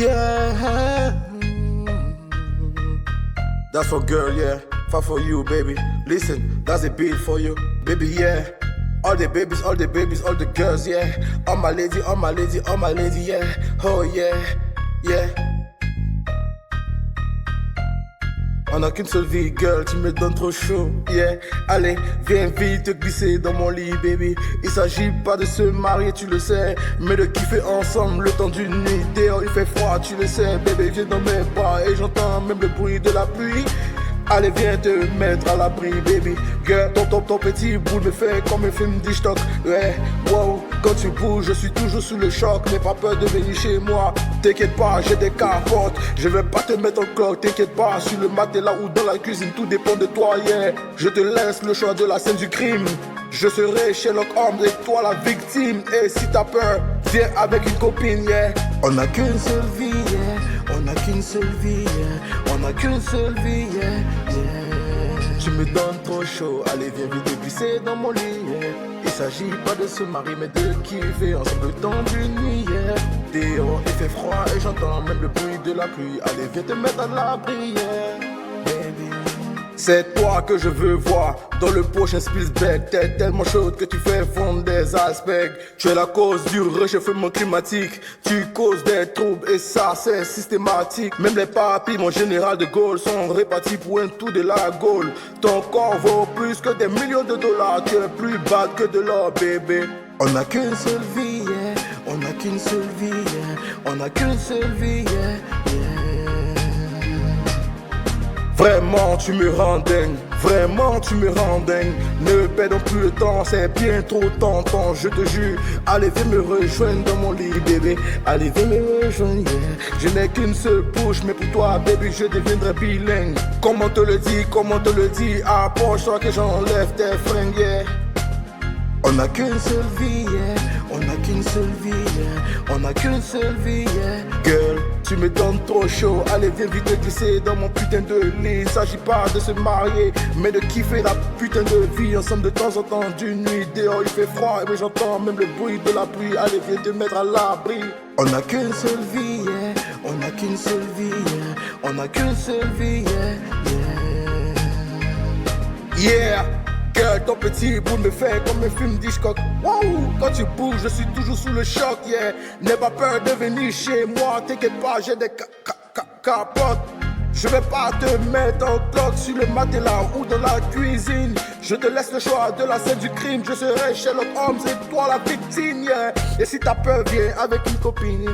Yeah. That's for girl, yeah. Far for you, baby. Listen, that's a beat for you, baby, yeah. All the babies, all the babies, all the girls, yeah. All my lady, all my lady, all my lady, yeah. Oh yeah, yeah. On a qu'une seule vie, girl, tu me donnes trop chaud, yeah. Allez, viens vite te glisser dans mon lit, baby. Il s'agit pas de se marier, tu le sais, mais de kiffer ensemble le temps d'une nuit. Dehors il fait froid, tu le sais, baby, viens dans mes bras et j'entends même le bruit de la pluie. Allez, viens te mettre à l'abri, baby. Girl, ton petit boule me fait comme un film d'Hitchcock. Ouais, wow, quand tu bouges, je suis toujours sous le choc. N'aie pas peur de venir chez moi. T'inquiète pas, j'ai des capotes. Je vais pas te mettre en cloque, t'inquiète pas. Sur le matelas ou dans la cuisine, tout dépend de toi, yeah. Je te laisse le choix de la scène du crime. Je serai Sherlock Holmes et toi la victime. Et si t'as peur, viens avec une copine, yeah. On n'a qu'une seule vie, yeah. On n'a qu'une seule vie, yeah. On n'a qu'une seule vie, yeah, yeah. Tu me donnes trop chaud, allez viens vite te glisser dans mon lit, yeah. Il s'agit pas de se marier mais de kiffer ensemble le temps d'une nuit, yeah. Dehors il fait froid et j'entends même le bruit de la pluie. Allez viens te mettre à l'abri, yeah, baby. C'est toi que je veux voir dans le prochain Spielberg. T'es tellement chaude que tu fais fondre des aspects. Tu es la cause du réchauffement climatique. Tu causes des troubles et ça c'est systématique. Même les papilles, mon général de Gaulle, sont répartis pour un tour de la Gaule. Ton corps vaut plus que des millions de dollars. Tu es plus bad que de l'or, bébé. On n'a qu'une seule vie, yeah. On n'a qu'une seule vie, yeah. On n'a qu'une seule vie, yeah, yeah. Vraiment tu me rends dingue, vraiment tu me rends dingue. Ne perdons plus le temps, c'est bien trop tentant, je te jure. Allez viens me rejoindre dans mon lit, bébé. Allez viens me rejoindre, yeah. Je n'ai qu'une seule bouche, mais pour toi, baby, je deviendrai bilingue. Comment te le dis, approche-toi que j'enlève tes fringues, yeah. On n'a qu'une seule vie, yeah. On n'a qu'une seule vie, yeah. On n'a qu'une seule vie, yeah. Girl, tu me donnes trop chaud. Allez, viens vite te glisser dans mon putain de lit. Il s'agit pas de se marier, mais de kiffer la putain de vie. Ensemble de temps en temps, d'une nuit. Dehors, il fait froid, mais j'entends même le bruit de la pluie. Allez, viens te mettre à l'abri. On n'a qu'une seule vie, yeah. On n'a qu'une seule vie, yeah. On n'a qu'une seule vie, yeah, yeah. Yeah. Girl, ton petit bout me fait comme un film d'Hitchcock. Wow, quand tu bouges, je suis toujours sous le choc, yeah. N'aie pas peur de venir chez moi, t'inquiète pas, j'ai des capotes. Je vais pas te mettre en cloque sur le matelas ou dans la cuisine. Je te laisse le choix de la scène du crime. Je serai Sherlock Holmes et toi la victime, yeah. Et si t'as peur, viens avec une copine, yeah.